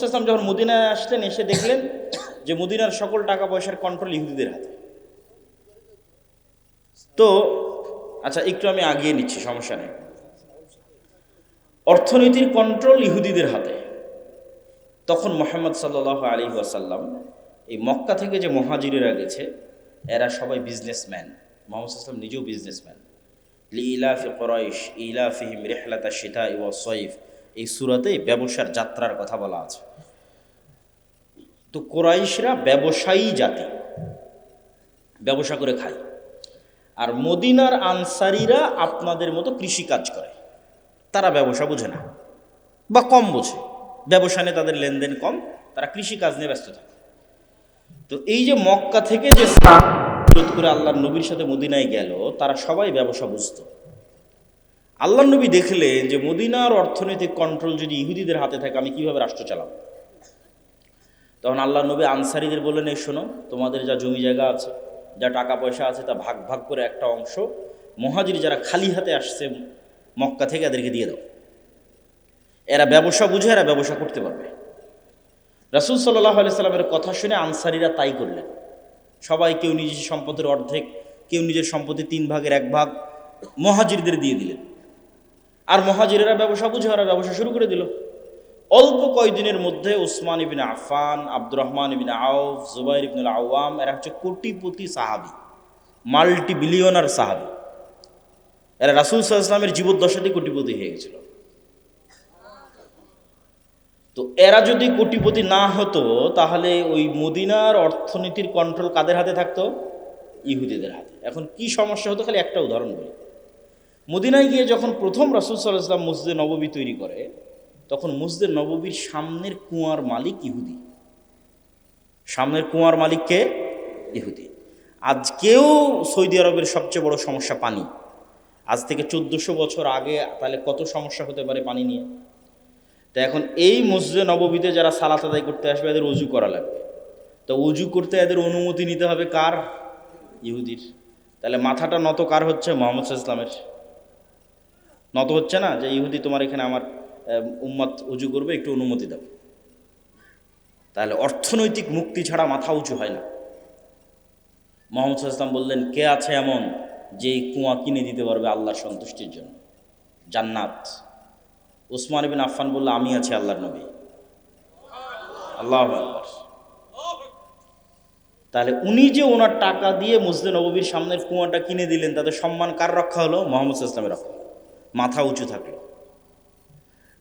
সাল্লাল্লাহু যখন মদিনায় আসলেন, এসে দেখলেন যে মদিনার সকল টাকা পয়সার কন্ট্রোল ইহুদিদের হাতে। তো আচ্ছা, একটু আমি আগিয়ে নিচ্ছি, সমস্যা নেই। অর্থনীতির কন্ট্রোল ইহুদিদের হাতে। তখন মুহাম্মদ সাল্লাল্লাহু আলাইহি ওয়াসাল্লাম, এই মক্কা থেকে যে মুহাজিরেরা গেছে, এরা সবাই বিজনেসম্যান। মুহাম্মদ সাল্লাল্লাহু আলাইহি ওয়াসাল্লাম নিজেও বিজনেসম্যান। লিইলাফি কুরাইশ ইলাফিহিম রিহলাতাশ শিতাই ওয়াস সাইফ, এই সূরাতে ব্যবসার যাত্রার কথা বলা আছে। তো কুরাইশরা ব্যবসায়ী জাতি, ব্যবসা করে খায়। আর মদিনার আনসারীরা আপনাদের মতো কৃষিকাজ করে, তারা ব্যবসা বোঝে না বা কম বোঝে, ব্যবসা নিয়ে তাদের লেনদেন কম, তারা কৃষিকাজ নিয়ে ব্যস্ত থাকে। তো এই যে মক্কা থেকে যে বিরোধ করে আল্লাহর নবীর সাথে মদিনায় গেল, তারা সবাই ব্যবসা বুঝত। আল্লাহর নবী দেখলেন যে মদিনার অর্থনৈতিক কন্ট্রোল যদি ইহুদিদের হাতে থাকে, আমি কিভাবে রাষ্ট্র চালাবো। তখন আল্লাহর নবী আনসারীদের বললেন, এই শোনো, তোমাদের যা জমি জায়গা আছে, যা টাকা পয়সা আছে, তা ভাগ ভাগ করে একটা অংশ মুহাজির যারা খালি হাতে আসছে মক্কা থেকে, এদেরকে দিয়ে দাও। এরা ব্যবসা বুঝে, এরা ব্যবসা করতে পারবে। রাসূল সাল্লাল্লাহু আলাইহি সাল্লামের কথা শুনে আনসারীরা তাই করলেন। সবাই কেউ নিজের সম্পদের অর্ধেক, কেউ নিজের সম্পত্তি 3/1 ভাগ মুহাজিরদের দিয়ে দিলেন। আর মুহাজিরেরা ব্যবসা বুঝে, ওরা ব্যবসা শুরু করে দিল। অল্প কয়েকদিনের মধ্যে উসমান ইবনে আফফান, আব্দুর রহমান ইবনে আউফ, জুবাইর ইবনুল আওয়াম, এরা হচ্ছে কোটিপতি সাহাবী, মাল্টি বিলিয়নার সাহাবী। এরা রাসূল সাল্লাল্লাহু আলাইহি ওয়াসাল্লামের জীবদ্দশাতেই কোটিপতি হয়ে গেছিল। তো এরা যদি কোটিপতি না হতো, তাহলে ওই মদিনার অর্থনীতির কন্ট্রোল কাদের হাতে থাকতো? ইহুদিদের হাতে। এখন কি সমস্যা হতো, খালি একটা উদাহরণ বলি। মদিনায় গিয়ে যখন প্রথম রাসূল সাল্লাল্লাহু আলাইহি ওয়াসাল্লাম মসজিদে নববী তৈরি করে, তখন মসজিদে নববীর সামনের কুয়ার মালিক ইহুদি। সামনের কুয়ার মালিককে ইহুদি। আজকেও সৌদি আরবের সবচেয়ে বড় সমস্যা পানি। আজ থেকে 1400 বছর আগে তাহলে কত সমস্যা হতে পারে পানি নিয়ে। তো এখন এই মসজিদে নববীতে যারা সালাত আদায় করতে আসবে, এদের ওযু করা লাগবে। তো ওযু করতে এদের অনুমতি নিতে হবে কার? ইহুদির। তাহলে মাথাটা নত কার হচ্ছে? মুহাম্মদ সাল্লাল্লাহু আলাইহি ওয়াসাল্লামের। নত হচ্ছে না যে ইহুদি, তোমার এখানে আমার উম্মত ওযু করবে, একটু অনুমতি দাও। তাহলে অর্থনৈতিক মুক্তি ছাড়া মাথা উঁচু হয় না। মুহাম্মদ সাল্লাল্লাহু আলাইহি ওয়াসাল্লাম বললেন, কে আছে এমন যে কুয়া কিনে দিতে পারবে আল্লাহর সন্তুষ্টির জন্য? জান্নাত। উসমান ইবনে আফফান বলল, আমি আছি আল্লাহর নবী। আল্লাহু আকবার। তাহলে উনি যে ওনার টাকা দিয়ে মসজিদে নববীর সামনের কুয়াটা কিনে দিলেন, তাদের সম্মান কার রক্ষা হলো? মুহাম্মদ সাল্লাল্লাহু আলাইহি ওয়াসাল্লামের রক্ষা। মাথা উঁচু থাকলো।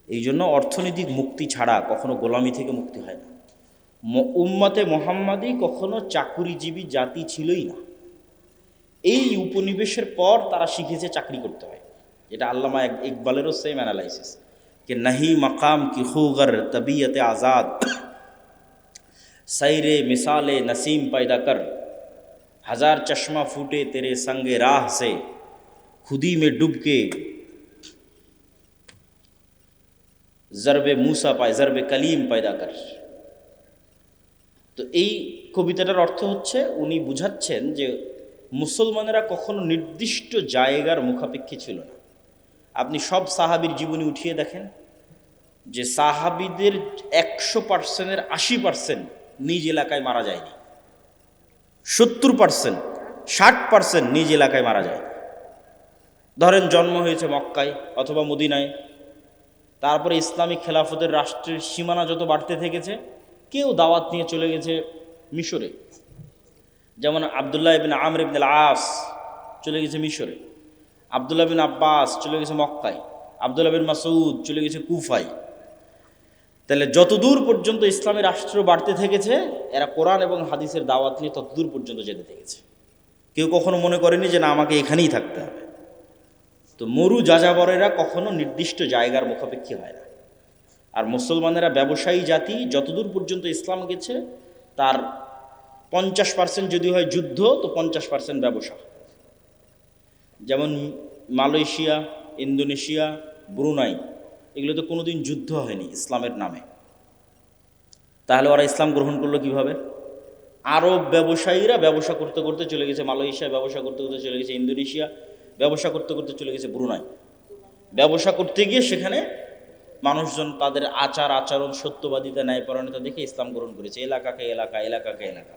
এই জন্য অর্থনৈতিক মুক্তি ছাড়া কখনো গোলামি থেকে মুক্তি হয় না। উম্মতে মুহাম্মাদি কখনো চাকুরিজীবী জাতি ছিলই না। এই উপনিবেশের পর তারা শিখেছে চাকরি করতে হয়। এটা আল্লামা ইকবালেরও সেম অ্যানালাইসিস, कि नहीं मकाम की खूगर तबीयत आज़ाद सैरे मिसाले नसीम पैदा कर हजार चश्मा फूटे तेरे संगे राह से खुदी में डूब के जरबे मूसा पाए जरबे कलीम पैदा कर। তো এই কবিতাটার অর্থ হচ্ছে, উনি বুঝাচ্ছেন যে মুসলমানেরা কখনো নির্দিষ্ট জায়গার মুখাপেক্ষী ছিল না। আপনি সব সাহাবীর জীবনী উঠিয়ে দেখেন যে সাহাবীদের 100%-এর 80% নিজ এলাকায় মারা যায়নি, 70%, 60% নিজ এলাকায় মারা যায়। ধরেন জন্ম হয়েছে মক্কায় অথবা মদিনায়, তারপরে ইসলামী খেলাফতের রাষ্ট্রের সীমানা যত বাড়তে থেকেছে, কেউ দাওয়াত নিয়ে চলে গেছে মিশরে। যেমন আবদুল্লাহ ইবনে আমর ইবনে আস চলে গেছে মিশরে, আবদুল্লাহ বিন আব্বাস চলে গেছে মক্কায়, আবদুল্লাহ বিন মাসউদ চলে গেছে কুফায়। তাহলে যতদূর পর্যন্ত ইসলামী রাষ্ট্র বাড়তে থেকেছে, এরা কোরআন এবং হাদিসের দাওয়াত নিয়ে ততদূর পর্যন্ত যেতে থেকেছে। কেউ কখনো মনে করেনি যে না, আমাকে এখানেই থাকতে হবে। তো মরু যাযাবরেরা কখনো নির্দিষ্ট জায়গার মুখাপেক্ষী হয় না। আর মুসলমানেরা ব্যবসায়ী জাতি, যতদূর পর্যন্ত ইসলাম গেছে তার 50% যদি হয় যুদ্ধ, তো 50% ব্যবসা। যেমন মালয়েশিয়া, ইন্দোনেশিয়া, ব্রুনাই, এগুলো তো কোনোদিন যুদ্ধ হয়নি ইসলামের নামে। তাহলে ওরা ইসলাম গ্রহণ করলো কিভাবে? আরব ব্যবসায়ীরা ব্যবসা করতে করতে চলে গেছে মালয়েশিয়া, ব্যবসা করতে করতে চলে গেছে ইন্দোনেশিয়া, ব্যবসা করতে করতে চলে গেছে ব্রুনাই। ব্যবসা করতে গিয়ে সেখানে মানুষজন তাদের আচার আচরণ সত্যবাদিতা ন্যায়পরায়ণতা দেখে ইসলাম গ্রহণ করেছে, এলাকাকে এলাকা, এলাকাকে এলাকা।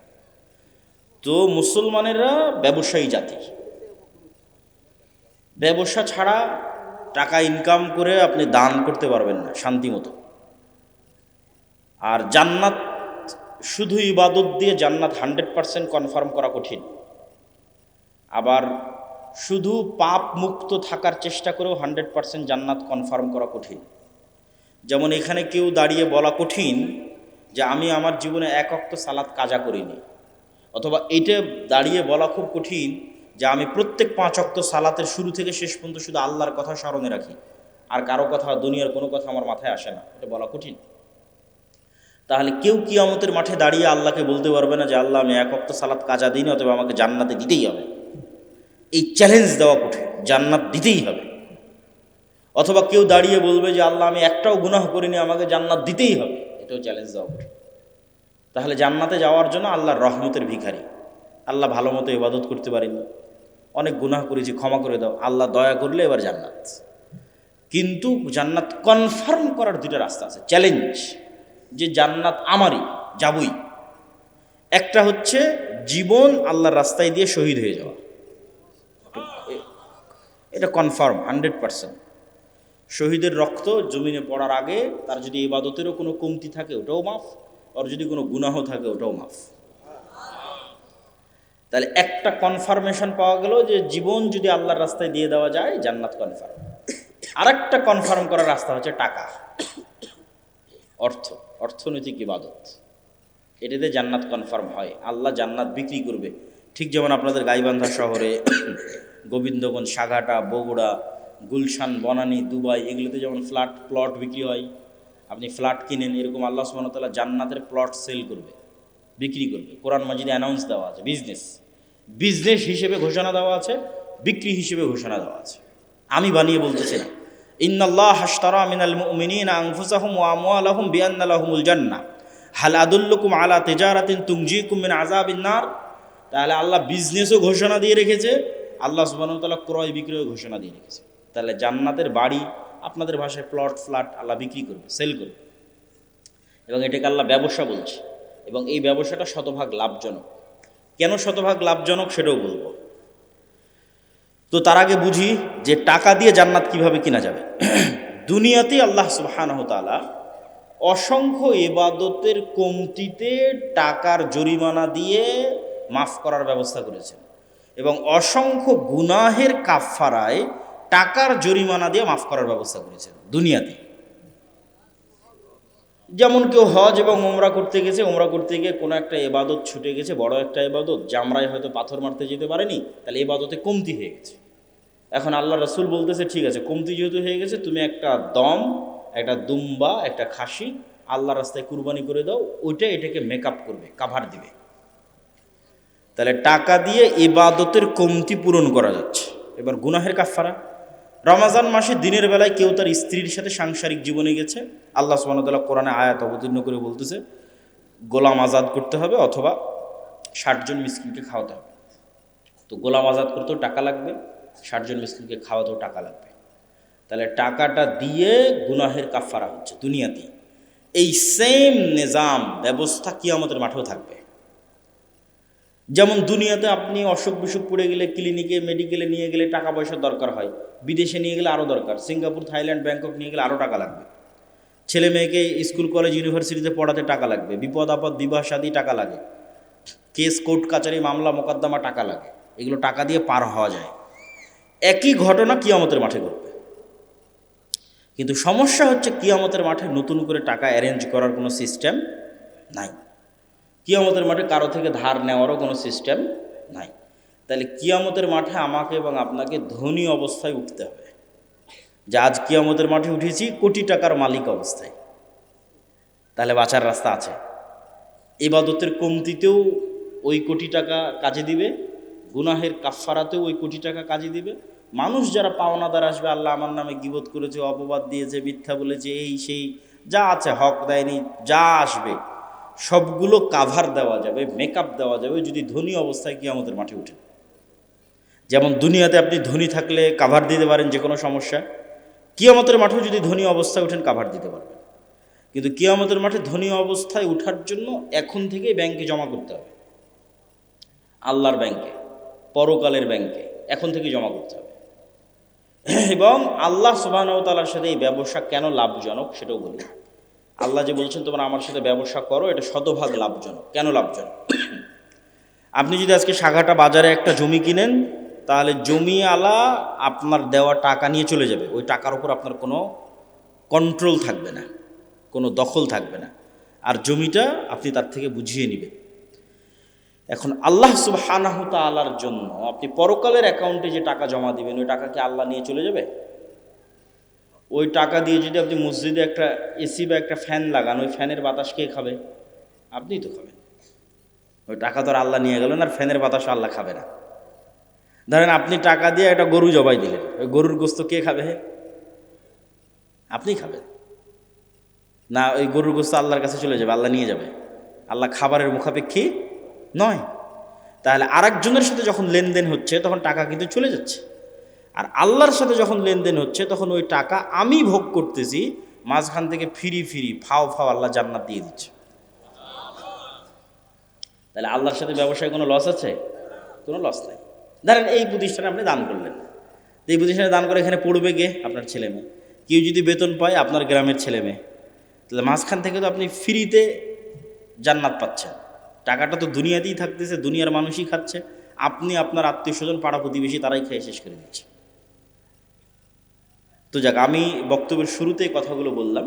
তো মুসলমানেরা ব্যবসায়ী জাতি, ব্যবসা ছাড়া টাকা ইনকাম করে আপনি দান করতে পারবেন না শান্তি মতো। আর জান্নাত শুধু ইবাদত দিয়ে জান্নাত 100% কনফার্ম করা কঠিন। আবার শুধু পাপ মুক্ত থাকার চেষ্টা করেও 100% জান্নাত কনফার্ম করা কঠিন। যেমন এখানে কেউ দাঁড়িয়ে বলা কঠিন যে আমি আমার জীবনে এক ওয়াক্ত সালাত কাজা করিনি, অথবা এটা দাঁড়িয়ে বলা খুব কঠিন যে আমি প্রত্যেক 5 ওয়াক্ত সালাতের শুরু থেকে শেষ পর্যন্ত শুধু আল্লাহর কথা স্মরণে রাখি, আর কারো কথা, দুনিয়ার কোনো কথা আমার মাথায় আসে না, এটা বলা কঠিন। তাহলে কেউ কিয়ামতের মাঠে দাঁড়িয়ে আল্লাহকে বলতে পারবে না যে আল্লাহ আমি এক ওয়াক্ত সালাত কাজা দিইনি, অথবা আমাকে জান্নাতে দিতেই হবে। এই চ্যালেঞ্জ দেওয়া কঠিন, জান্নাত দিতেই হবে। অথবা কেউ দাঁড়িয়ে বলবে যে আল্লাহ আমি একটাও গুনাহ করিনি, আমাকে জান্নাত দিতেই হবে, এটাও চ্যালেঞ্জ দেওয়া কঠিন। তাহলে জান্নাতে যাওয়ার জন্য আল্লাহর রহমতের ভিখারি, আল্লাহ ভালো মতো ইবাদত করতে পারিনি, অনেক গুনাহ করেছি, ক্ষমা করে দাও, আল্লাহ দয়া করলে এবার জান্নাত। কিন্তু জান্নাত কনফার্ম করার দুইটা রাস্তা আছে, চ্যালেঞ্জ, যে জান্নাত আমারই, যাবই। একটা হচ্ছে জীবন আল্লাহর রাস্তায় দিয়ে শহীদ হয়ে যাওয়া, এটা কনফার্ম 100%। শহীদের রক্ত জমিনে পড়ার আগে তার যদি ইবাদতেরও কোনো কমতি থাকে ওটাও মাফ, আর যদি কোনো গুনাহ থাকে ওটাও মাফ। তাহলে একটা কনফার্মেশন পাওয়া গেল যে জীবন যদি আল্লাহর রাস্তায় দিয়ে দেওয়া যায় জান্নাত কনফার্ম। আরেকটা কনফার্ম করার রাস্তা হচ্ছে টাকা, অর্থনৈতিক ইবাদত, এটাতে জান্নাত কনফার্ম হয়। আল্লাহ জান্নাত বিক্রি করবে। ঠিক যেমন আপনাদের গাইবান্ধা শহরে, গোবিন্দগঞ্জ, সাঘাটা, বগুড়া, গুলশান, বনানী, দুবাই, এগুলোতে যেমন প্লট বিক্রি হয়, আপনি ফ্ল্যাট কিনেন, এরকম আল্লাহ সুবহানাহু ওয়া তাআলা জান্নাতের প্লট সেল করবে, বিক্রি করবে। কোরআন মাজিদে অ্যানাউন্স দেওয়া আছে, বিজনেস হিসেবে ঘোষণা দেওয়া আছে, বিক্রি হিসেবে ঘোষণা দেওয়া আছে। আমি বানিয়ে বলতেছি না। ইন্নাল্লাহ আশতারা মিনাল মুমিনিনা আনফুসাহুম ওয়া আমওয়ালাহুম বিআন্না লাহুমুল জান্নাহ হাল আদুল্লুকুম আলা তিজারাতিন তুনজিকুম মিন আযাবিন নার। তাহলে আল্লাহ বিজনেসও ঘোষণা দিয়ে রেখেছে, আল্লাহ সুবহানাহু ওয়া তাআলা ক্রয় বিক্রয় ঘোষণা দিয়ে রেখেছে। তাহলে জান্নাতের বাড়ি, আপনাদের ভাষায় প্লট, ফ্ল্যাট আল্লাহ বিক্রি করবে, সেল করবে, এবং এটাকে আল্লাহ ব্যবসা বলছে। এবং এই ব্যবসাটা শতভাগ লাভজনক। কেন শতভাগ লাভজনক সেটাও বলবো। তো তার আগে বুঝি যে টাকা দিয়ে জান্নাত কিভাবে কিনা যাবে। দুনিয়াতে আল্লাহ সুবহানাহু ওয়া তাআলা অসংখ্য ইবাদতের কমতিতে টাকার জরিমানা দিয়ে মাফ করার ব্যবস্থা করেছেন, এবং অসংখ্য গুনাহের কাফফারায় টাকার জরিমানা দিয়ে মাফ করার ব্যবস্থা করেছেন দুনিয়াতে। যেমন কেউ হজ এবং ওমরা করতে গেছে, ওমরা করতে গিয়ে কোনো একটা ইবাদত ছুটে গেছে, বড় একটা ইবাদত, জামরায় হয়তো পাথর মারতে যেতে পারেনি, তাহলে ইবাদতে কমতি হয়ে গেছে। এখন আল্লাহ রাসূল বলতেছে ঠিক আছে, কমতি যেহেতু হয়ে গেছে, তুমি একটা দম, একটা দুম্বা, একটা খাসি আল্লাহর রাস্তায় কুরবানি করে দাও, ওইটা এটাকে মেকআপ করবে, কাভার দিবে। তাহলে টাকা দিয়ে ইবাদতের কমতি পূরণ করা যাচ্ছে। এবার গুনাহের কাফফারা, রমজান মাসে দিনের বেলায় কেউ তার স্ত্রীর সাথে সাংসারিক জীবনে গেছে, আল্লাহ সুবহানাহু ওয়া তাআলা কোরআনে আয়াত অবতীর্ণ করে বলতেছে গোলাম আজাদ করতে হবে, অথবা 60 জন মিসকিনকে খাওয়াতে হবে। তো গোলাম আজাদ করতেও টাকা লাগবে, 60 জন মিসকিনকে খাওয়াতেও টাকা লাগবে। তাহলে টাকাটা দিয়ে গুনাহের কাফফারা হচ্ছে দুনিয়াতেই। এই সেম নিজাম ব্যবস্থা কিয়ামতের মাঠেও থাকবে। যেমন দুনিয়াতে আপনি অসুখ বিসুখ পড়ে গেলে ক্লিনিকে, মেডিকেলে নিয়ে গেলে টাকা পয়সার দরকার হয়, বিদেশে নিয়ে গেলে আরও দরকার, সিঙ্গাপুর, থাইল্যান্ড, ব্যাংকক নিয়ে গেলে আরও টাকা লাগবে, ছেলে মেয়েকে স্কুল, কলেজ, ইউনিভার্সিটিতে পড়াতে টাকা লাগবে, বিপদ আপদ, বিবাহ শাদী টাকা লাগে, কেস, কোর্ট কাচারি, মামলা মোকদ্দমা টাকা লাগে, এগুলো টাকা দিয়ে পার হওয়া যায়। একই ঘটনা কিয়ামতের মাঠে ঘটবে। কিন্তু সমস্যা হচ্ছে কিয়ামতের মাঠে নতুন করে টাকা অ্যারেঞ্জ করার কোনো সিস্টেম নাই। কিয়ামতের মাঠে কারো থেকে ধার নেওয়ারও কোনো সিস্টেম নাই। তাহলে কিয়ামতের মাঠে আমাকে এবং আপনাকে ধনী অবস্থায় উঠতে হবে, যে আজ কিয়ামতের মাঠে উঠেছি কোটি টাকার মালিক অবস্থায়। তাহলে বাঁচার রাস্তা আছে। ইবাদতের কমতিতেও ওই কোটি টাকা কাজে দিবে, গুনাহের কাফফারাতেও ওই কোটি টাকা কাজে দিবে। মানুষ যারা পাওনাদার আসবে, আল্লাহ আমার নামে গীবত করেছে, অপবাদ দিয়েছে, মিথ্যা বলেছে, এই সেই যা আছে, হক দেয়নি, যা আসবে সবগুলো কাভার দেওয়া যাবে, মেকআপ দেওয়া যাবে যদি ধনী অবস্থায় কিয়ামতের মাঠে উঠে। যেমন দুনিয়াতে আপনি ধনী থাকলে কাভার দিতে পারেন যে কোনো সমস্যা, কিয়ামতের মাঠেও যদি ধনী অবস্থায় ওঠেন কাভার দিতে পারবেন, কিন্তু কিয়ামতের মাঠে ধনী অবস্থায় ওঠার জন্য এখন থেকেই ব্যাংকে জমা করতে হবে, আল্লাহর ব্যাংকে, পরকালের ব্যাংকে এখন থেকে জমা করতে হবে। এবং আল্লাহ সুবহানাহু ওয়া তাআলার সাথে এই ব্যবসা কেন লাভজনক সেটাও বলি। আল্লাহ যে বলছেন তোমরা আমার সাথে ব্যবসা করো, এটা শতভাগ লাভজনক। কেন লাভজনক? আপনি যদি আজকে সাঘাটা বাজারে একটা জমি কিনেন, তাহলে জমিওয়ালা আপনার দেওয়া টাকা নিয়ে চলে যাবে, ওই টাকার উপর আপনার কোনো কন্ট্রোল থাকবে না, কোনো দখল থাকবে না, আর জমিটা আপনি তার থেকে বুঝিয়ে নেবেন। এখন আল্লাহ সুবহানাহু তাআলার জন্য আপনি পরকালের অ্যাকাউন্টে যে টাকা জমা দিবেন, ওই টাকা কি আল্লাহ নিয়ে চলে যাবে? ওই টাকা দিয়ে যদি আপনি মসজিদে একটা এসি বা একটা ফ্যান লাগান, ওই ফ্যানের বাতাস কে খাবে? আপনিই তো খাবেন। ওই টাকা তো আর আল্লাহ নিয়ে গেলেন, আর ফ্যানের বাতাস আল্লাহ খাবে না। ধরেন আপনি টাকা দিয়ে একটা গরু জবাই দিলেন, ওই গরুর গোস্ত কে খাবে? আপনিই খাবেন না? ওই গরুর গোস্ত আল্লাহর কাছে চলে যাবে, আল্লাহ নিয়ে যাবে? আল্লাহ খাবারের মুখাপেক্ষী নয়। তাহলে আরেকজনের সাথে যখন লেনদেন হচ্ছে তখন টাকা কিন্তু চলে যাচ্ছে, আর আল্লাহর সাথে যখন লেনদেন হচ্ছে তখন ওই টাকা আমি ভোগ করতেছি, মাঝখান থেকে ফিরি ফাও আল্লাহ জান্নাত দিয়ে দিচ্ছে। তাহলে আল্লাহর সাথে ব্যবসায় কোনো লস আছে? কোনো লস নেই। ধরেন এই প্রতিষ্ঠানে আপনি দান করলেন, এই প্রতিষ্ঠানে দান করে এখানে পড়বে গে আপনার ছেলে মেয়ে, কেউ যদি বেতন পায় আপনার গ্রামের ছেলে মেয়ে, তাহলে মাঝখান থেকে তো আপনি ফ্রিতে জান্নাত পাচ্ছেন। টাকাটা তো দুনিয়াতেই থাকতেছে, দুনিয়ার মানুষই খাচ্ছে, আপনি আপনার আত্মীয় স্বজন পাড়া প্রতিবেশী তারাই খেয়ে শেষ করে দিচ্ছে। তো যাক, আমি বক্তব্যের শুরুতেই কথাগুলো বললাম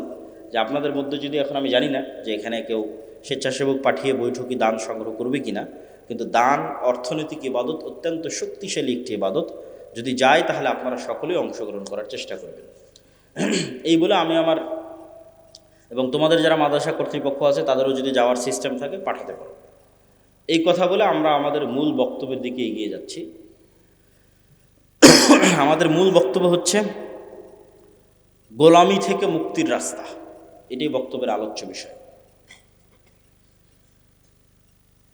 যে আপনাদের মধ্যে যদি, এখন আমি জানি না যে এখানে কেউ স্বেচ্ছাসেবক পাঠিয়ে বৈঠকি দান সংগ্রহ করবে কিনা, কিন্তু দান অর্থনৈতিক ইবাদত, অত্যন্ত শক্তিশালী একটি ইবাদত। যদি যায় তাহলে আপনারা সকলেই অংশগ্রহণ করার চেষ্টা করবেন। এই বলে আমি আমার এবং তোমাদের যারা মাদ্রাসা কর্তৃপক্ষ আছে তাদেরও যদি যাওয়ার সিস্টেম থাকে পাঠাতে পারো। এই কথা বলে আমরা আমাদের মূল বক্তব্যের দিকে এগিয়ে যাচ্ছি। আমাদের মূল বক্তব্য হচ্ছে গোলামি থেকে মুক্তির রাস্তা, এটাই বক্তব্যের আলোচ্য বিষয়।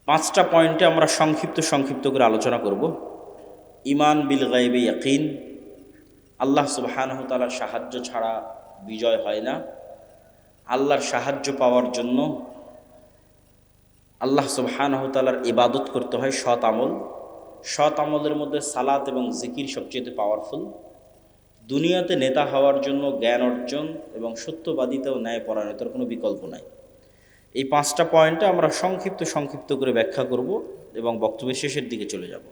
5টা পয়েন্টে আমরা সংক্ষিপ্ত করে আলোচনা করব। ঈমান বিল গায়বে ইয়াকিন, আল্লাহ সুবহানাহু তাআলার সাহায্য ছাড়া বিজয় হয় না। আল্লাহর সাহায্য পাওয়ার জন্য আল্লাহ সুবহানাহু তাআলার ইবাদত করতে হয়, সৎ আমল। সৎ আমলের মধ্যে সালাত এবং জিকির সবচেয়ে পাওয়ারফুল। দুনিয়াতে নেতা হওয়ার জন্য জ্ঞান অর্জন এবং সত্যবাদিতা ও ন্যায়পরায়ণতার কোনো বিকল্প নাই। এই 5টা পয়েন্টে আমরা সংক্ষিপ্ত করে ব্যাখ্যা করব এবং বক্তব্যের শেষের দিকে চলে যাব।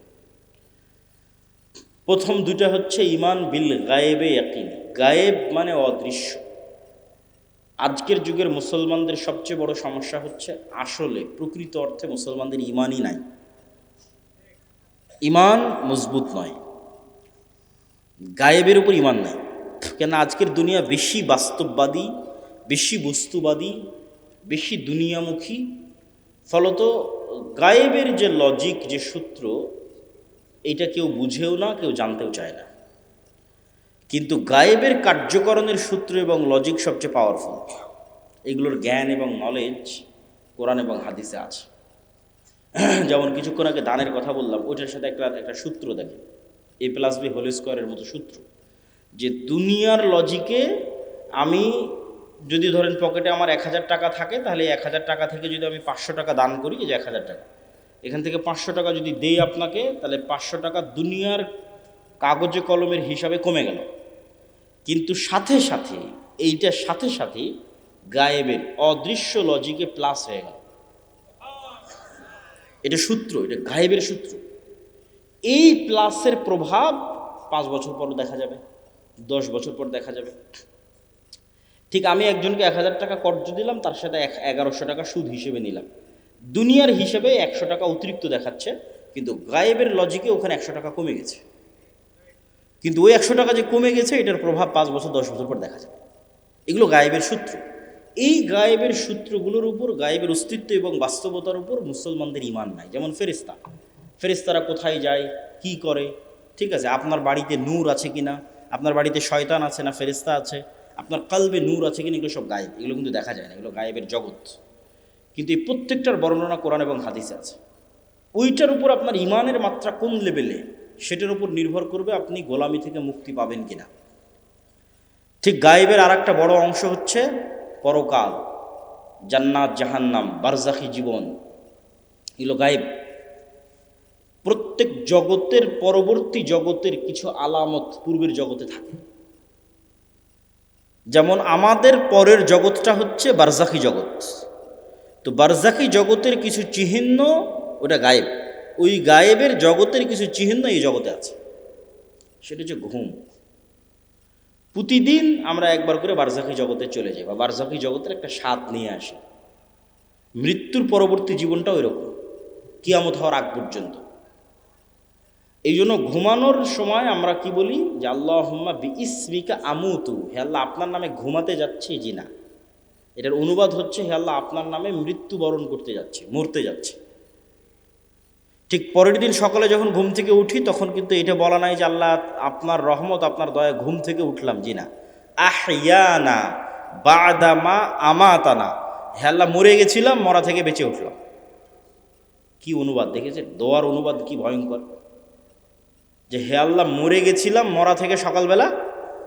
প্রথম দুইটা হচ্ছে ঈমান বিল গায়েবে ইয়াকিন। গায়েব মানে অদৃশ্য। আজকের যুগের মুসলমানদের সবচেয়ে বড় সমস্যা হচ্ছে আসলে প্রকৃত অর্থে মুসলমানদের ঈমানই নাই, ঈমান মজবুত নয়, গায়েবের উপর ঈমান নাই। কেন? আজকের দুনিয়া বেশি বাস্তববাদী, বেশি বস্তুবাদী, বেশি দুনিয়ামুখী। ফলত গায়েবের যে লজিক, যে সূত্র, এটা কেউ বুঝেও না, কেউ জানতেও চায় না। কিন্তু গায়েবের কার্যকরণের সূত্র এবং লজিক সবচেয়ে পাওয়ারফুল। এগুলোর জ্ঞান এবং নলেজ কোরআন এবং হাদিসে আছে। যেমন কিছুক্ষণ আগে দানের কথা বললাম, ওইটার সাথে একটা সূত্র দেখে, A+B² মতো সূত্র, যে দুনিয়ার লজিকে আমি যদি ধরেন পকেটে আমার 1000 টাকা থাকে, তাহলে 1000 টাকা থেকে যদি আমি 500 টাকা দান করি, এই যে 1000 টাকা, এখান থেকে 500 টাকা যদি দেই আপনাকে, তাহলে 500 টাকা দুনিয়ার কাগজে কলমের হিসাবে কমে গেল। কিন্তু সাথে সাথে গায়েবের অদৃশ্য লজিকে প্লাস হয়ে গেল। এটা সূত্র, এটা গায়েবের সূত্র। এই প্লাসের প্রভাব 5 বছর পর দেখা যাবে, 10 বছর পর দেখা যাবে। ঠিক আমি একজনকে 1000 টাকা কর্জ দিলাম, তার সাথে 1100 টাকা সুদ হিসেবে নিলাম। দুনিয়ার হিসেবে 100 টাকা অতিরিক্ত দেখাচ্ছে, কিন্তু গায়েবের লজিকে ওখানে 100 টাকা কমে গেছে। কিন্তু ওই 100 টাকা যে কমে গেছে, এটার প্রভাব 5 বছর 10 বছর পর দেখা যাবে। এগুলো গায়েবের সূত্র। এই গায়েবের সূত্রগুলোর উপর, গায়েবের অস্তিত্ব এবং বাস্তবতার উপর মুসলমানদের ঈমান নাই। যেমন ফেরেশতারা কোথায় যায়, কি করে, ঠিক আছে, আপনার বাড়িতে নূর আছে কিনা, আপনার বাড়িতে শয়তান আছে না ফেরেশতা আছে, আপনার কলবে নূর আছে কিনা, এগুলো সব গায়েব, এগুলো কিন্তু দেখা যায় না, এগুলো গায়েবের জগৎ। কিন্তু এই প্রত্যেকটার বর্ণনা কোরআন এবং হাদিসে আছে। ওইটার উপর আপনার ঈমানের মাত্রা কোন লেভেলে, সেটার উপর নির্ভর করবে আপনি গোলামি থেকে মুক্তি পাবেন কিনা। ঠিক গায়েবের আর একটা বড় অংশ হচ্ছে পরকাল, জান্নাত জাহান্নাম, বারজাখি জীবন, এগুলো গায়েব। প্রত্যেক জগতের পরবর্তী জগতের কিছু আলামত পূর্বের জগতে থাকে। যেমন আমাদের পরের জগৎটা হচ্ছে বারজাখি জগৎ, তো বারজাখি জগতের কিছু চিহ্ন ওটা গায়েব, ওই গায়েবের জগতের কিছু চিহ্ন এই জগতে আছে, সেটা হচ্ছে ঘুম। প্রতিদিন আমরা একবার করে বারজাখি জগতে চলে যাই বা বারজাখি জগতের একটা স্বাদ নিয়ে আসি। মৃত্যুর পরবর্তী জীবনটাও এরকম, কিয়ামত হওয়ার আগ পর্যন্ত। এই জন্য ঘুমানোর সময় আমরা কি বলি যে আল্লাহুম্মা বিইসমিকা আমুতু, হে আল্লাহ আপনার নামে ঘুমাতে যাচ্ছি। জি না, এটার অনুবাদ হচ্ছে হে আল্লাহ আপনার নামে মৃত্যুবরণ করতে যাচ্ছি, মরতে যাচ্ছি। ঠিক পরের দিন সকালে যখন ঘুম থেকে উঠি তখন কিন্তু এটা বলা নাই যে আল্লাহ আপনার রহমত আপনার দয়া ঘুম থেকে উঠলাম। জি না, আহইয়ানা বাদামা আমাতানা, হে আল্লাহ মরে গেছিলাম, মরা থেকে বেঁচে উঠলাম। কি অনুবাদ দেখেছেন? দোয়ার অনুবাদ কি ভয়ঙ্কর, যে হে আল্লাহ মরে গেছিলাম, মরা থেকে সকালবেলা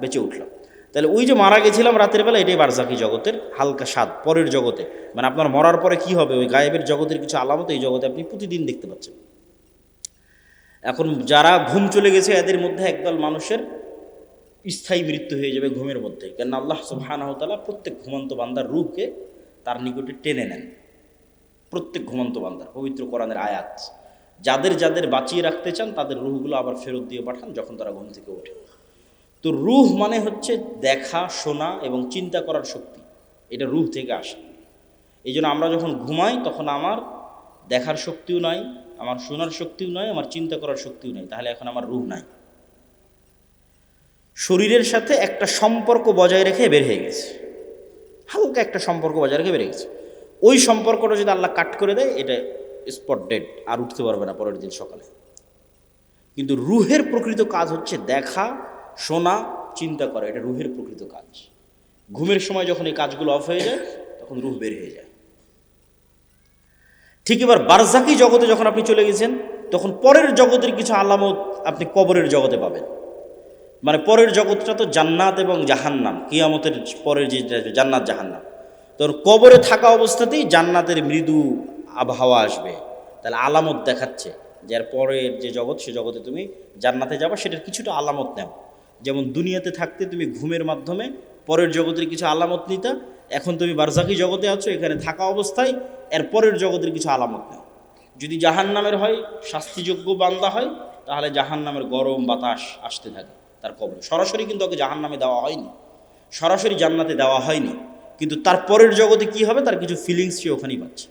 বেঁচে উঠলাম। তাহলে ওই যে মারা গেছিলাম রাতের বেলা, এটাই বারজাখি জগতের হালকা স্বাদ পরের জগতে। মানে আপনার মরার পরে কি হবে, ওই গায়েবের জগতের কিছু আলামত এই জগতে আপনি প্রতিদিন দেখতে পাচ্ছেন। এখন যারা ঘুম চলে গেছে এদের মধ্যে একদল মানুষের স্থায়ী মৃত্যু হয়ে যাবে ঘুমের মধ্যে, কেন আল্লাহ সুবহানাহু ওয়া তাআলা প্রত্যেক ঘুমন্ত বান্দার রূহকে তার নিকটে টেনে নেন। প্রত্যেক ঘুমন্ত বান্দার, পবিত্র কোরআনের আয়াত, যাদের যাদের বাঁচিয়ে রাখতে চান তাদের রূহগুলো আবার ফেরত দিয়ে পাঠান যখন তারা ঘুম থেকে ওঠে। তো রূহ মানে হচ্ছে দেখা, শোনা এবং চিন্তা করার শক্তি, এটা রূহ থেকে আসে। এই জন্য আমরা যখন ঘুমাই তখন আমার দেখার শক্তিও নাই, আমার শোনার শক্তিও নাই, আমার চিন্তা করার শক্তিও নাই, তাহলে এখন আমার রূহ নাই। শরীরের সাথে একটা সম্পর্ক বজায় রেখে বের হয়ে গেছে, হালকা একটা সম্পর্ক বজায় রেখে বের গেছে। ওই সম্পর্কটা যদি আল্লাহ কাট করে দেয় এটা স্পট ডেড, আর উঠতে পারবে না পরের দিন সকালে। কিন্তু রুহের প্রকৃত কাজ হচ্ছে দেখা, শোনা, চিন্তা করা, এটা রুহের প্রকৃত কাজ। ঘুমের সময় যখন এই কাজগুলো অফ হয়ে যায় তখন রুহ বের হয়ে যায়। ঠিক এবার বারজাকি জগতে যখন আপনি চলে গেছেন তখন পরের জগতের কিছু আলামত আপনি কবরের জগতে পাবেন। মানে পরের জগৎটা তো জান্নাত এবং জাহান্নাম, কিয়ামতের পরের যে জান্নাত জাহান্নাম, তোর কবরে থাকা অবস্থাতেই জান্নাতের মৃদু আবহাওয়া আসবে, তাহলে আলামত দেখাচ্ছে যে এর পরের যে জগৎ সে জগতে তুমি জান্নাতে যাবা, সেটার কিছুটা আলামত নেও। যেমন দুনিয়াতে থাকতে তুমি ঘুমের মাধ্যমে পরের জগতের কিছু আলামত নিতা, এখন তুমি বারজাকি জগতে আছো, এখানে থাকা অবস্থায় এর পরের জগতের কিছু আলামত নেও। যদি জাহান্নামের হয়, শাস্তিযোগ্য বান্দা হয়, তাহলে জাহান্নামের গরম বাতাস আসতে থাকে তার কবরে। সরাসরি কিন্তু ওকে জাহান্নামে দেওয়া হয়নি, সরাসরি জান্নাতে দেওয়া হয়নি, কিন্তু তার পরের জগতে কি হবে তার কিছু ফিলিংস সে ওখানেই পাচ্ছে।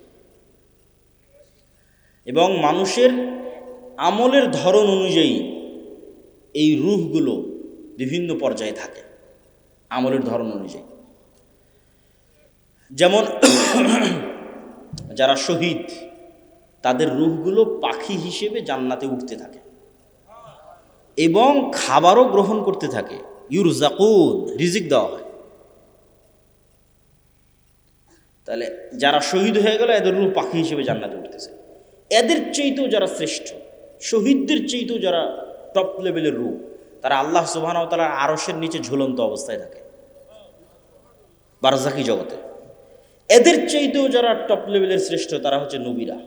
এবং মানুষের আমলের ধরন অনুযায়ী এই রূহগুলো বিভিন্ন পর্যায়ে থাকে, আমলের ধরন অনুযায়ী। যেমন যারা শহীদ তাদের রূহগুলো পাখি হিসেবে জান্নাতে উঠতে থাকে এবং খাবারও গ্রহণ করতে থাকে, ইউরজাকুন, রিজিক দেওয়া হয়। তাহলে যারা শহীদ হয়ে গেল এদের রূহ পাখি হিসেবে জান্নাতে উঠতেছে। এদের চেয়েতেও যারা শ্রেষ্ঠ, শহীদদের চেয়েতেও যারা টপ লেভেলের রূহ, তারা আল্লাহ সুবহানাহু ওয়া তাআলার আরশের নিচে ঝুলন্ত অবস্থায় থাকে বারজাকি জগতে। এদের চাইতেও যারা টপ লেভেলের শ্রেষ্ঠ তারা হচ্ছে নবীরা।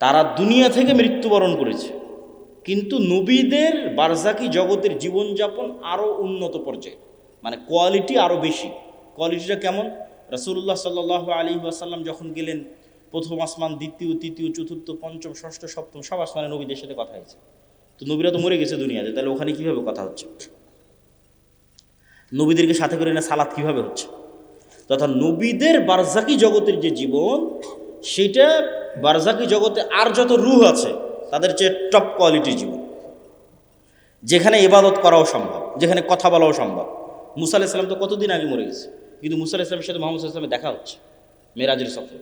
তারা দুনিয়া থেকে মৃত্যুবরণ করেছে, কিন্তু নবীদের বারজাকি জগতের জীবনযাপন আরও উন্নত পর্যায়ে, মানে কোয়ালিটি আরও বেশি। কোয়ালিটিটা কেমন? রাসূলুল্লাহ সাল্লাল্লাহু আলাইহি ওয়াসাল্লাম যখন গেলেন প্রথম আসমান, দ্বিতীয়, তৃতীয়, চতুর্থ, পঞ্চম, ষষ্ঠ, সপ্তম সব আসমানে নবীদের সাথে কথা হয়েছে। তো নবীরা তো মরে গেছে দুনিয়াতে, তাহলে ওখানে কীভাবে কথা হচ্ছে? নবীদেরকে সাথে করে না সালাত কীভাবে হচ্ছে? তথা নবীদের বারজাকি জগতের যে জীবন, সেটা বারজাকি জগতে আর যত রূহ আছে তাদের চেয়ে টপ কোয়ালিটির জীবন, যেখানে ইবাদত করাও সম্ভব, যেখানে কথা বলাও সম্ভব। মুসা আলাইহিস সালাম তো কতদিন আগে মরে গেছে, কিন্তু মুসা আলাইহিস সালামের সাথে মুহাম্মদ সাল্লাল্লাহু আলাইহি ওয়াসাল্লামের দেখা হচ্ছে মেরাজের সফরে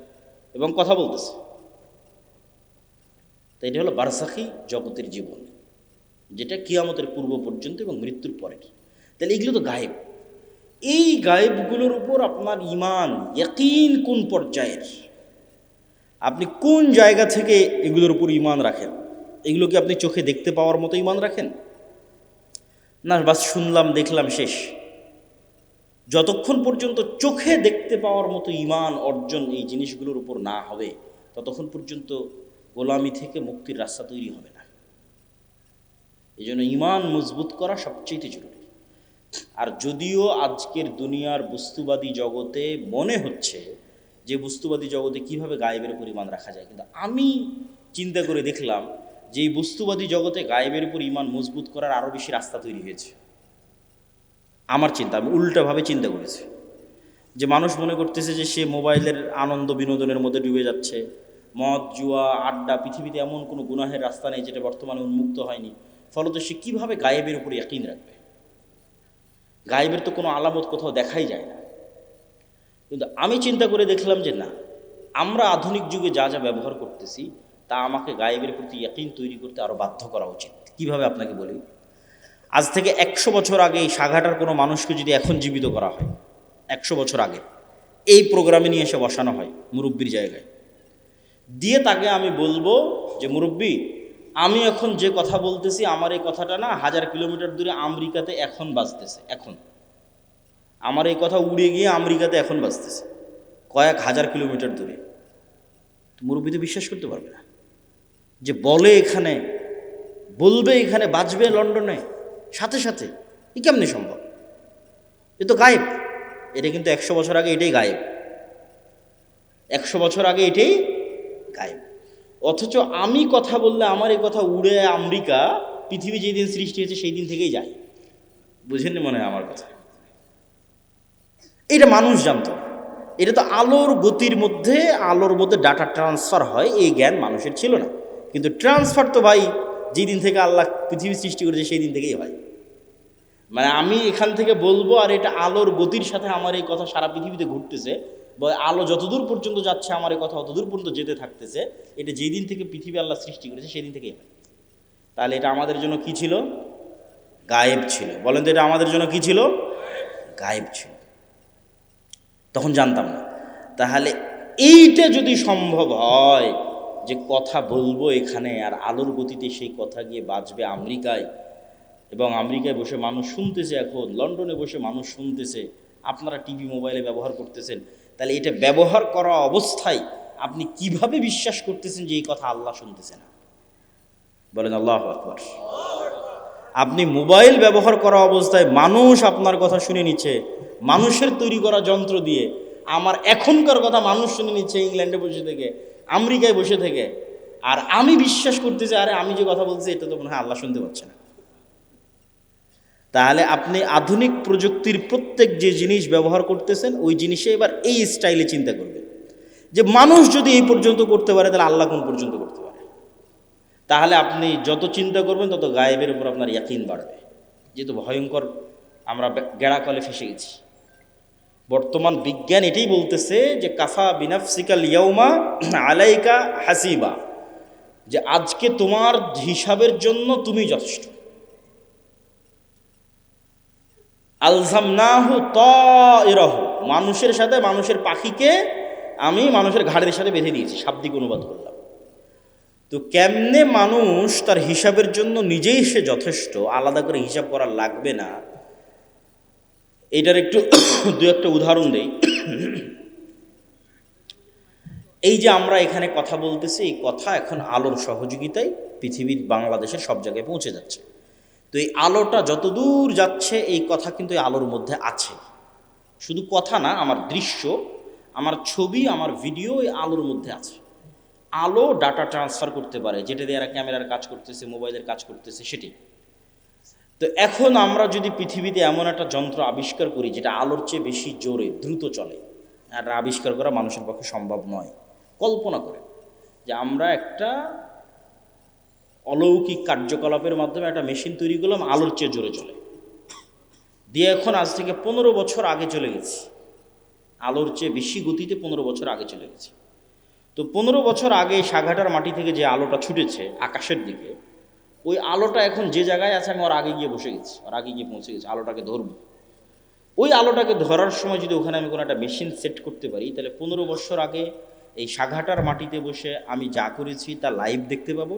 এবং কথা বলতেছে। তো এটা হলো বারজাকি জগতের জীবন, যেটা কিয়ামতের পূর্ব পর্যন্ত এবং মৃত্যুর পরের। তাহলে এগুলো তো গায়েব। এই গায়েবগুলোর উপর আপনার ঈমান, ইয়াকিন কোন পর্যায়ের, আপনি কোন জায়গা থেকে এগুলোর উপর ঈমান রাখেন? এগুলো কি আপনি চোখে দেখতে পাওয়ার মতো ঈমান রাখেন, না বাস শুনলাম দেখলাম শেষ? যতক্ষণ পর্যন্ত চোখে দেখতে পাওয়ার মতো ঈমান অর্জন এই জিনিসগুলোর উপর না হবে, ততক্ষণ পর্যন্ত গোলামি থেকে মুক্তির রাস্তা তৈরি হবে না। এই জন্য ঈমান মজবুত করা সবচেয়ে জরুরি। আর যদিও আজকের দুনিয়ার বস্তুবাদী জগতে মনে হচ্ছে যে বস্তুবাদী জগতে কিভাবে গায়েবের উপর ঈমান রাখা যায়, কিন্তু আমি চিন্তা করে দেখলাম যে এই বস্তুবাদী জগতে গায়েবের উপর ঈমান মজবুত করার আরও বেশি রাস্তা তৈরি হয়েছে। আমার চিন্তা, আমি উল্টাভাবে চিন্তা করেছি যে মানুষ মনে করতেছে যে সে মোবাইলের আনন্দ বিনোদনের মধ্যে ডুবে যাচ্ছে, মদ জুয়া আড্ডা, পৃথিবীতে এমন কোনো গুনাহের রাস্তা নেই যেটা বর্তমানে উন্মুক্ত হয়নি, ফলত সে কীভাবে গায়েবের উপর ইয়াকিন রাখবে? গায়েবের তো কোনো আলামত কোথাও দেখাই যায় না। কিন্তু আমি চিন্তা করে দেখলাম যে না, আমরা আধুনিক যুগে যা যা ব্যবহার করতেছি তা আমাকে গায়েবের প্রতি ইয়াকিন তৈরি করতে আরও বাধ্য করা উচিত। কিভাবে আপনাকে বলি, আজ থেকে 100 বছর আগে এই সাঘাটার কোনো মানুষকে যদি এখন জীবিত করা হয়, 100 বছর আগে এই প্রোগ্রামে নিয়ে এসে বসানো হয় মুরব্বির জায়গায়, দিয়ে তাকে আমি বলবো যে মুরব্বি, আমি এখন যে কথা বলতেছি আমার এই কথাটা না 1000 কিলোমিটার দূরে আমেরিকাতে এখন বাজতেছে, এখন আমার এই কথা উড়ে গিয়ে আমেরিকাতে এখন বাজতেছে, কয়েক হাজার কিলোমিটার দূরে। মুরব্বি তো বিশ্বাস করতে পারবে না যে বলে এখানে, বলবে এখানে, বাজবে লন্ডনে সাথে সাথে, এ কেমনি সম্ভব? এ তো গায়েব। এটা কিন্তু 100 বছর আগে এটাই গায়েব, 100 বছর আগে এটাই গায়েব। অথচ আমি কথা বললে আমার এই কথা উড়ে আমেরিকা, পৃথিবী যেই দিন সৃষ্টি হয়েছে সেই দিন থেকেই যায়। বুঝেননি মনে হয় আমার কথা? এটা মানুষ জানতো না। এটা তো আলোর গতির মধ্যে, আলোর মধ্যে ডাটা ট্রান্সফার হয়, এই জ্ঞান মানুষের ছিল না। কিন্তু ট্রান্সফার তো ভাই যেই দিন থেকে আল্লাহ পৃথিবী সৃষ্টি করেছে সেই দিন থেকেই হয়। মানে আমি এখান থেকে বলবো আর এটা আলোর গতির সাথে আমার এই কথা সারা পৃথিবীতে ঘুরতেছে, বা আলো যতদূর পর্যন্ত যাচ্ছে আমার এই কথা অতদূর পর্যন্ত যেতে থাকতেছে, এটা যেই দিন থেকে পৃথিবী আল্লাহ সৃষ্টি করেছে সেই দিন থেকেই হয়। তাহলে এটা আমাদের জন্য কি ছিল? গায়েব ছিল। বলেন তো এটা আমাদের জন্য কি ছিল? গায়েব ছিল। তখন জানতাম না। তাহলে এইটা যদি সম্ভব হয় যে কথা বলবো এখানে আর আলোর গতিতে সেই কথা গিয়ে বাজবে আমেরিকায়, এবং আমেরিকায় বসে মানুষ শুনতেছে, এখন লন্ডনে বসে মানুষ শুনতেছে, আপনারা টিভি মোবাইলে ব্যবহার করতেছেন, তাহলে এটা ব্যবহার করা অবস্থায় আপনি কিভাবে বিশ্বাস করতেছেন যে এই কথা আল্লাহ শুনতেছে না? বলেন আল্লাহু আকবার। আপনি মোবাইল ব্যবহার করা অবস্থায় মানুষ আপনার কথা শুনে নিচ্ছে, মানুষের তৈরি করা যন্ত্র দিয়ে আমার এখনকার কথা মানুষ শুনে নিচ্ছে ইংল্যান্ডে বসে থেকে, আমেরিকায় বসে থেকে, আর আমি বিশ্বাস করতেছি আরে আমি যে কথা বলছি এটা তো মনে হয় আল্লাহ শুনতে পাচ্ছে না। তাহলে আপনি আধুনিক প্রযুক্তির প্রত্যেক যে জিনিস ব্যবহার করতেছেন ওই জিনিসে এবার এই স্টাইলে চিন্তা করবেন যে মানুষ যদি এই পর্যন্ত করতে পারে তাহলে আল্লাহ কোন পর্যন্ত করতে পারে। তাহলে আপনি যত চিন্তা করবেন তত গায়েবের উপর আপনার ইয়াকিন বাড়বে। যেহেতু ভয়ঙ্কর আমরা গেড়াকলে ফেসে গেছি। বর্তমান বিজ্ঞান এটাই বলতেছে যে কাফা বিনাফসিকাল ইয়াউমা আলাইকা হাসিবা, যে আজকে তোমার হিসাবের জন্য তুমি যথেষ্ট। আলজামনাহু তায়রাহু, মানুষের সাথে মানুষের পাখিকে আমি মানুষের ঘাড়ের সাথে বেঁধে দিয়েছি, শাব্দিক অনুবাদ করলাম। তো কেমনে মানুষ তার হিসাবের জন্য নিজেই সে যথেষ্ট, আলাদা করে হিসাব করা লাগবে না, এটার একটু দু একটা উদাহরণ দেই। এই যে আমরা এখানে কথা বলতেছি, এই কথা এখন আলোর সহযোগিতায় পৃথিবীর বাংলাদেশের সব জায়গায় পৌঁছে যাচ্ছে। তো এই আলোটা যত দূর যাচ্ছে এই কথা কিন্তু এই আলোর মধ্যে আছে। শুধু কথা না, আমার দৃশ্য, আমার ছবি, আমার ভিডিও এই আলোর মধ্যে আছে। আলো ডাটা ট্রান্সফার করতে পারে, যেটা দিয়ে এরা ক্যামেরার কাজ করতেছে, মোবাইলের কাজ করতেছে, সেটি। তো এখন আমরা যদি পৃথিবীতে এমন একটা যন্ত্র আবিষ্কার করি যেটা আলোর চেয়ে বেশি জোরে দ্রুত চলে, এটা আবিষ্কার করা মানুষের পক্ষে সম্ভব নয়। কল্পনা করে যে আমরা একটা অলৌকিক কার্যকলাপের মাধ্যমে একটা মেশিন তৈরি করলাম আলোর চেয়ে জোরে চলে, দিয়ে এখন আজ থেকে 15 বছর আগে চলে গেছি, আলোর চেয়ে বেশি গতিতে 15 বছর আগে চলে গেছি। তো 15 বছর আগে সাঘাটার মাটি থেকে যে আলোটা ছুটেছে আকাশের দিকে, ওই আলোটা এখন যে জায়গায় আছে আমি ওর আগে গিয়ে বসে গেছি, ওর আগে গিয়ে পৌঁছে গেছি, আলোটাকে ধরবো। ওই আলোটাকে ধরার সময় যদি ওখানে আমি কোনো একটা মেশিন সেট করতে পারি, তাহলে 15 বছর আগে এই সাঘাটার মাটিতে বসে আমি যা করেছি তা লাইভ দেখতে পাবো,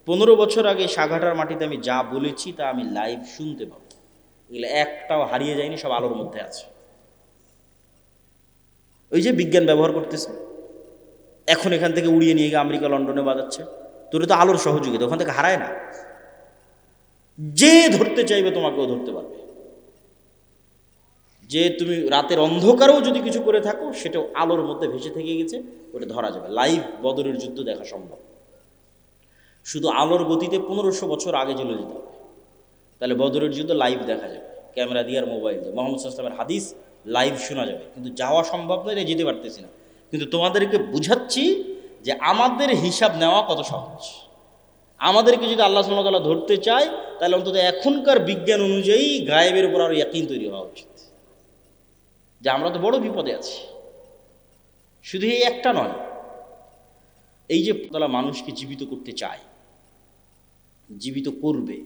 15 বছর আগে সাঘাটার মাটিতে আমি যা বলেছি তা আমি লাইভ শুনতে পাবো। এগুলো একটাও হারিয়ে যায়নি, সব আলোর মধ্যে আছে। ওই যে বিজ্ঞান ব্যবহার করতেছে, এখন এখান থেকে উড়িয়ে নিয়ে গিয়ে আমেরিকা লন্ডনে বাজাচ্ছে, তোর তো আলোর সহযোগিতা, ওখান থেকে হারায় না। যে ধরতে চাইবে তোমাকেও ধরতে পারবে। যে তুমি রাতের অন্ধকারেও যদি কিছু করে থাকো সেটাও আলোর মধ্যে ভেসে থেকে গেছে, ওটা ধরা যাবে। লাইভ বদরের যুদ্ধ দেখা সম্ভব। শুধু আলোর গতিতে 1500 বছর আগে চলে যেতে হবে, তাহলে বদরের যুদ্ধ লাইভ দেখা যাবে, ক্যামেরা দিয়ে আর মোবাইল দিয়ে। মুহাম্মদ সাল্লাল্লাহু আলাইহি ওয়াসাল্লামের হাদিস লাইভ শোনা যাবে, কিন্তু যাওয়া সম্ভব নয়, তাই যেতে পারতেছি না। কিন্তু তোমাদেরকে বুঝাচ্ছি যে আমাদের হিসাব নেওয়া কত সহজ। আমাদেরকে যদি আল্লাহ সুবহানাহু ওয়া তাআলা ধরতে চায়, তাহলে অন্তত এখনকার বিজ্ঞান অনুযায়ী গায়েবের উপর আরো ইয়াকিন তৈরি হওয়া উচিত যে আমরা তো বড় বিপদে আছি। শুধু এই একটা নয়, এই যে তারা মানুষকে জীবিত করতে চায়, জীবিত করবে,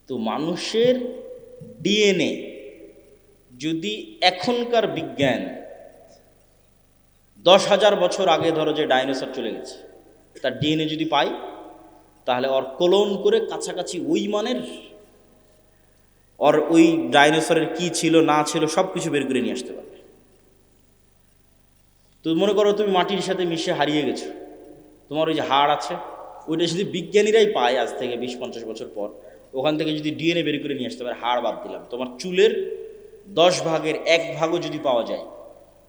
তো মানুষের ডিএনএ যদি এখনকার বিজ্ঞান 10,000 বছর আগে ধরো যে ডাইনোসর চলে গেছে তার ডিএনএ যদি পাই, তাহলে ওর ক্লোন করে কাছাকাছি ওই মানের ওর ওই ডাইনোসরের কি ছিল না ছিল সব কিছু বের করে নিয়ে আসতে পারবে। তো মনে করো তুমি মাটির সাথে মিশে হারিয়ে গেছো, তোমার ওই যে হাড় আছে ওইটা যদি বিজ্ঞানীরাই পায় আজ থেকে 20-50 বছর পর, ওখান থেকে যদি ডিএনএ বের করে নিয়ে আসতে পারে, হাড় বাদ দিলাম, তোমার চুলের 10 ভাগের 1 ভাগও যদি পাওয়া যায়,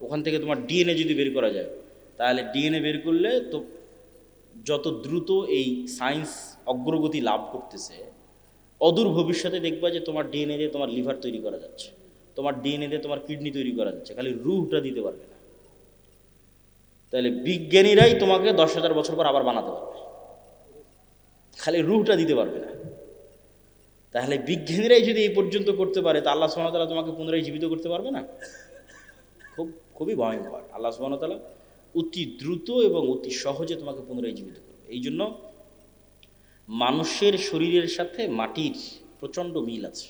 ওখান থেকে তোমার ডিএনএ যদি বের করা যায়, তাহলে ডিএনএ বের করলে তো যত দ্রুত এই সায়েন্স অগ্রগতি লাভ করতেছে, অদূর ভবিষ্যতে দেখবা যে তোমার ডিএনএ দিয়ে তোমার লিভার তৈরি করা যাচ্ছে, তোমার ডিএনএ দিয়ে তোমার কিডনি তৈরি করা যাচ্ছে, খালি রুহটা দিতে পারবে না। তাহলে বিজ্ঞানীরাই তোমাকে 10,000 বছর পর আবার বানাতে পারবে, খালি রুহটা দিতে পারবে না। তাহলে বিজ্ঞানীরাই যদি এই পর্যন্ত করতে পারে, তা আল্লাহ সুবহানাহু ওয়া তাআলা তোমাকে পুনরায় জীবিত করতে পারবে না? খুবই ভয়ঙ্কর। আল্লাহ সুবহানাহু ওয়া তাআলা অতি দ্রুত এবং অতি সহজে তোমাকে পুনরায় জীবিত করবে। এই জন্য মানুষের শরীরের সাথে মাটির প্রচণ্ড মিল আছে,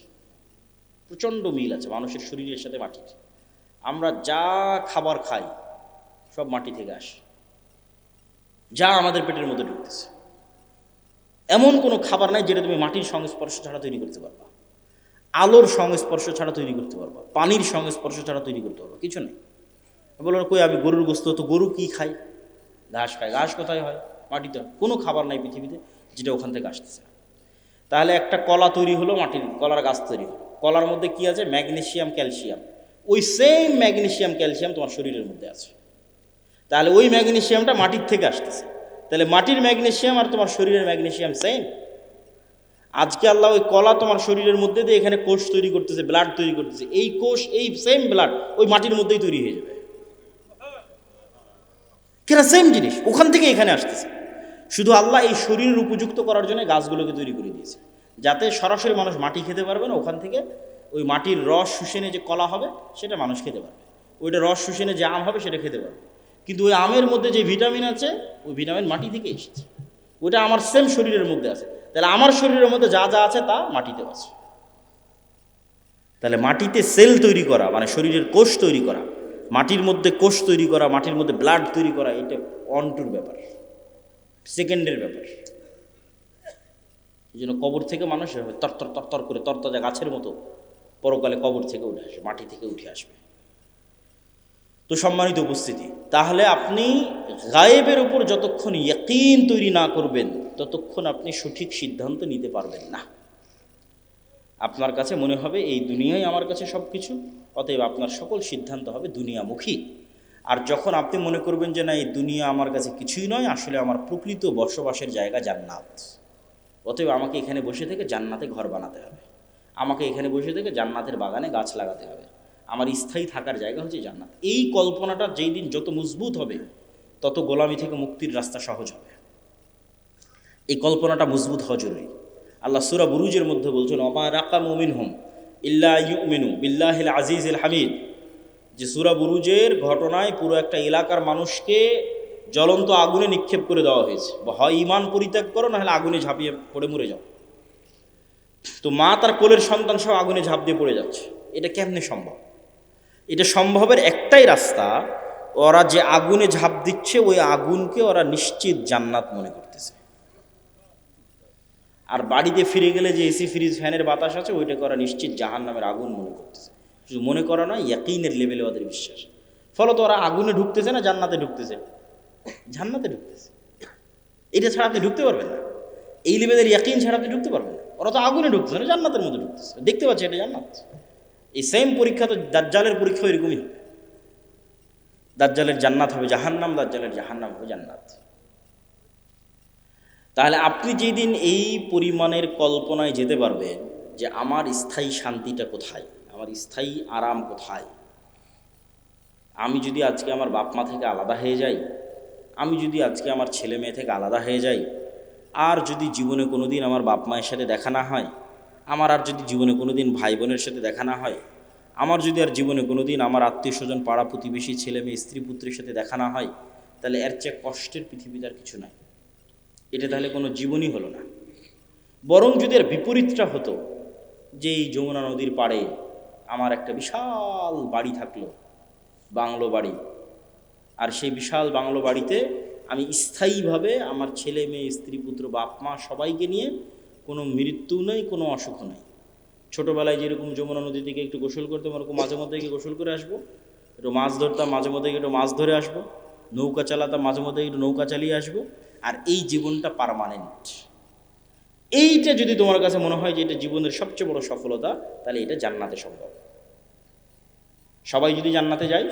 প্রচণ্ড মিল আছে মানুষের শরীরের সাথে মাটির। আমরা যা খাবার খাই সব মাটি থেকে আসে, যা আমাদের পেটের মধ্যে ঢুকতেছে, এমন কোনো খাবার নাই যেটা তুমি মাটির সংস্পর্শ ছাড়া তৈরি করতে পারবা, আলোর সংস্পর্শ ছাড়া তৈরি করতে পারবা, পানির সংস্পর্শ ছাড়া তৈরি করতে পারবা, কিছু নেই। বলো কই আমি গরুর গোস্ত, তো গরু কি খায়? ঘাস খায়। ঘাস কোথায় হয়? মাটিতে। কোনো খাবার নাই পৃথিবীতে যেটা ওখান থেকে আসতেছে না। তাহলে একটা কলা তৈরি হলো, মাটির কলার গাছ তৈরি হলো, কলার মধ্যে কি আছে? Magnesium, calcium. ওই সেম ম্যাগনেসিয়াম ক্যালসিয়াম তোমার শরীরের মধ্যে আছে। তাহলে ওই ম্যাগনেসিয়ামটা মাটির থেকে আসতেছে, তাহলে মাটির ম্যাগনেসিয়াম আর তোমার শরীরের ম্যাগনেসিয়াম সেম। আজকে আল্লাহ ওই কলা তোমার শরীরের মধ্যে দিয়ে এখানে কোষ তৈরি করতেছে, ব্লাড তৈরি করতেছে, এই কোষ এই সেম ব্লাড ওই মাটির মধ্যেই তৈরি হয়ে যাবে, কেনা সেম জিনিস ওখান থেকে এখানে আসতেছে। শুধু আল্লাহ এই শরীরের উপযুক্ত করার জন্য গাছগুলোকে তৈরি করে দিয়েছে, যাতে সরাসরি মানুষ মাটি খেতে পারবে না, ওখান থেকে ওই মাটির রস শুষেনে যে কলা হবে সেটা মানুষ খেতে পারবে, ওইটা রস শুষেনে যে আম হবে সেটা খেতে পারবে। কিন্তু ওই আমের মধ্যে যে ভিটামিন আছে ওই ভিটামিন মাটি থেকে এসেছে, ওইটা আমার সেম শরীরের মধ্যে আছে। তাহলে আমার শরীরের মধ্যে যা যা আছে তা মাটিতেও আছে। তাহলে মাটিতে সেল তৈরি করা মানে শরীরের কোষ তৈরি করা, মাটির মধ্যে কোষ তৈরি করা, মাটির মধ্যে ব্লাড তৈরি করা, এটা অনটুর ব্যাপার, সেকেন্ডের ব্যাপার। এই জন্য কবর থেকে মানুষ তরতর তরতর করে তরতাজা গাছের মতো পরকালে কবর থেকে উঠে আসবে, মাটি থেকে উঠে আসবে। তো সম্মানিত উপস্থিতি, তাহলে আপনি গায়েবের উপর যতক্ষণ ইয়াকিন তৈরি না করবেন ততক্ষণ আপনি সঠিক সিদ্ধান্ত নিতে পারবেন না। আপনার কাছে মনে হবে এই দুনিয়াই আমার কাছে সব কিছু, অতএব আপনার সকল সিদ্ধান্ত হবে দুনিয়ামুখী। আর যখন আপনি মনে করবেন যে না এই দুনিয়া আমার কাছে কিছুই নয়, আসলে আমার প্রকৃত বসবাসের জায়গা জান্নাত, অতএব আমাকে এখানে বসে থেকে জান্নাতে ঘর বানাতে হবে, আমাকে এখানে বসে থেকে জান্নাতের বাগানে গাছ লাগাতে হবে, আমার স্থায়ী থাকার জায়গা হচ্ছে জান্নাত। এই কল্পনাটা যেই দিন যত মজবুত হবে তত গোলামি থেকে মুক্তির রাস্তা সহজ হবে। এই কল্পনাটা মজবুত হওয়া জরুরি। আল্লাহ সূরা বুরুজের মধ্যে বলছেন ওমা রাকামু মিনহুম ইল্লা ইউমিনু বিল্লাহিল আজিজিল হামিদ, যে সূরা বুরুজের ঘটনায় পুরো একটা এলাকার মানুষকে জ্বলন্ত আগুনে নিক্ষেপ করে দেওয়া হয়েছে, হয় ঈমান পরিত্যাগ করো না হলে আগুনে ঝাঁপিয়ে পড়ে মরে যাও। তো মা তার কোলের সন্তান সহ আগুনে ঝাঁপ দিয়ে পড়ে যাচ্ছে। এটা কেমনে সম্ভব? এটা সম্ভবের একটাই রাস্তা, ওরা যে আগুনে ঝাঁপ দিচ্ছে ওই আগুনকে ওরা নিশ্চিত জান্নাত মনে করতেছে, আর বাড়িতে ফিরে গেলে যে এসি ফ্রিজ ফ্যানের বাতাস আছে ওইটাকে ওরা নিশ্চিত জাহান্নামের আগুন মনে করতেছে। শুধু মনে করা নয়, ইয়াকিনের লেভেলে ওদের বিশ্বাস। ফলত ওরা আগুনে ঢুকতেছে না জান্নাতে ঢুকতেছে? জান্নাতে ঢুকতেছে। এটা ছাড়া আপনি ঢুকতে পারবেন না। এই লেভেলের ইয়াকিন ছাড়া আপনি ঢুকতে পারবেন না। ওরা তো আগুনে ঢুকতেছে না, জান্নাতের মধ্যে ঢুকতেছে, দেখতে পাচ্ছে এটা জান্নাত। এই সেম পরীক্ষা তো দাজ্জালের পরীক্ষা এরকমই হবে। দাজ্জালের জান্নাত হবে জাহান্নাম, দাজ্জালের জাহান্নাম হবে জান্নাত। তাহলে আপনি যেদিন এই পরিমাণের কল্পনায় যেতে পারবেন যে আমার স্থায়ী শান্তিটা কোথায়, আমার স্থায়ী আরাম কোথায়, আমি যদি আজকে আমার বাপ মা থেকে আলাদা হয়ে যাই, আমি যদি আজকে আমার ছেলে মেয়ে থেকে আলাদা হয়ে যাই, আর যদি জীবনে কোনো দিন আমার বাপ মায়ের সাথে দেখা না হয়, আমার আর যদি জীবনে কোনো দিন ভাই বোনের সাথে দেখা না হয়, আমার যদি আর জীবনে কোনো দিন আমার আত্মীয় স্বজন পাড়া প্রতিবেশী ছেলে মেয়ে স্ত্রী পুত্রের সাথে দেখা না হয়, তাহলে এর চেয়ে কষ্টের পৃথিবীতে আর কিছু নাই। এটা তাহলে কোনো জীবনই হলো না। বরং যদি এর বিপরীতটা হতো, যে এই যমুনা নদীর পাড়ে আমার একটা বিশাল বাড়ি থাকলো, বাংলো বাড়ি, আর সেই বিশাল বাংলো বাড়িতে আমি স্থায়ীভাবে আমার ছেলে মেয়ে স্ত্রী পুত্র বাপ মা সবাইকে নিয়ে, কোনো মৃত্যু নেই, কোনো অসুখ নেই। ছোটোবেলায় যেরকম যমুনা নদী থেকে একটু গোসল করতাম, ওরকম মাঝে মধ্যে গিয়ে গোসল করে আসবো, একটু মাছ ধরতাম, মাঝে মধ্যে একটু মাছ ধরে আসবো, নৌকা চালাতাম, মাঝে মধ্যে একটু নৌকা চালিয়ে আসবো, আর এই জীবনটা পার্মানেন্ট। এইটা যদি তোমার কাছে মনে হয় যে এটা জীবনের সবচেয়ে বড় সফলতা, তাহলে এটা জান্নাতে সম্ভব। সবাই যদি জান্নাতে যায়,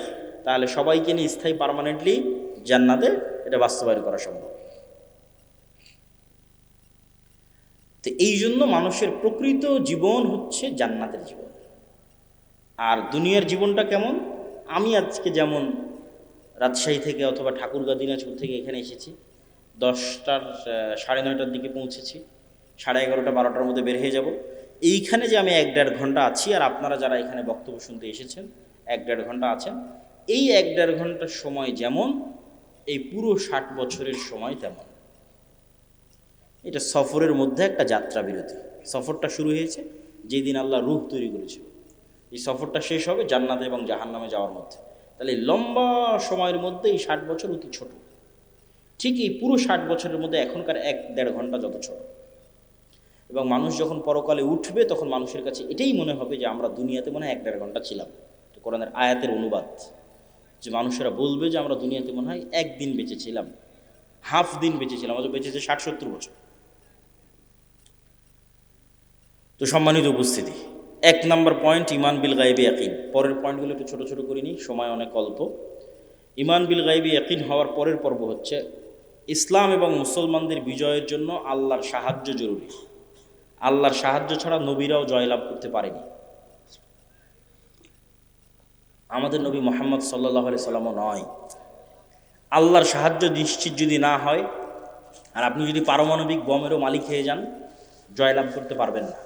তাহলে সবাইকে নিয়ে স্থায়ী পার্মানেন্টলি জান্নাতে এটা বাস্তবায়ন করা সম্ভব। তো এই জন্য মানুষের প্রকৃত জীবন হচ্ছে জান্নাতের জীবন। আর দুনিয়ার জীবনটা কেমন? আমি আজকে যেমন রাজশাহী থেকে অথবা ঠাকুরগাঁ দিনাজপুর থেকে এখানে এসেছি, 10টার 9:30টার দিকে পৌঁছেছি, 11:30 12টার মধ্যে বের হয়ে যাব। এইখানে যে আমি 1-1.5 ঘন্টা আছি, আর আপনারা যারা এখানে বক্তব্য শুনতে এসেছেন 1-1.5 ঘন্টা আছেন, এই 1-1.5 ঘন্টার সময় যেমন, এই পুরো 60 বছরের সময় তেমন। এটা সফরের মধ্যে একটা যাত্রা বিরতি। সফরটা শুরু হয়েছে যেদিন আল্লাহ রূহ তৈরি করেছিল, এই সফরটা শেষ হবে জান্নাতে এবং জাহান্নামে যাওয়ার মধ্যে। তাহলে লম্বা সময়ের মধ্যে এই 60 বছর অতি ছোট। ঠিক এই পুরো 60 বছরের মধ্যে এখনকার 1-1.5 ঘন্টা যত ছোট। এবং মানুষ যখন পরকালে উঠবে, তখন মানুষের কাছে এটাই মনে হবে যে আমরা দুনিয়াতে মনে হয় 1-1.5 ঘন্টা ছিলাম। কোরআনের আয়াতের অনুবাদ, যে মানুষেরা বলবে যে আমরা দুনিয়াতে মনে হয় 1 দিন বেঁচেছিলাম, হাফ দিন বেঁচেছিলাম, অথচ বেঁচেছে 60-70 বছর। তো সম্মানিত উপস্থিতি, 1 নম্বর পয়েন্ট ঈমান বিল গায়বি ইয়াকিন। পরের পয়েন্টগুলো একটু ছোট ছোট করিনি, সময় অনেক অল্প। ঈমান বিল গায়বি ইয়াকিন হওয়ার পরের পর্ব হচ্ছে ইসলাম এবং মুসলমানদের বিজয়ের জন্য আল্লাহর সাহায্য জরুরি। আল্লাহর সাহায্য ছাড়া নবীরাও জয়লাভ করতে পারেনি। আমাদের নবী মুহাম্মদ সাল্লাল্লাহু আলাইহি সাল্লামও নয়। আল্লাহর সাহায্য নিশ্চিত যদি না হয়, আর আপনি যদি পারমাণবিক বোমেরও মালিক হয়ে যান, জয়লাভ করতে পারবেন না।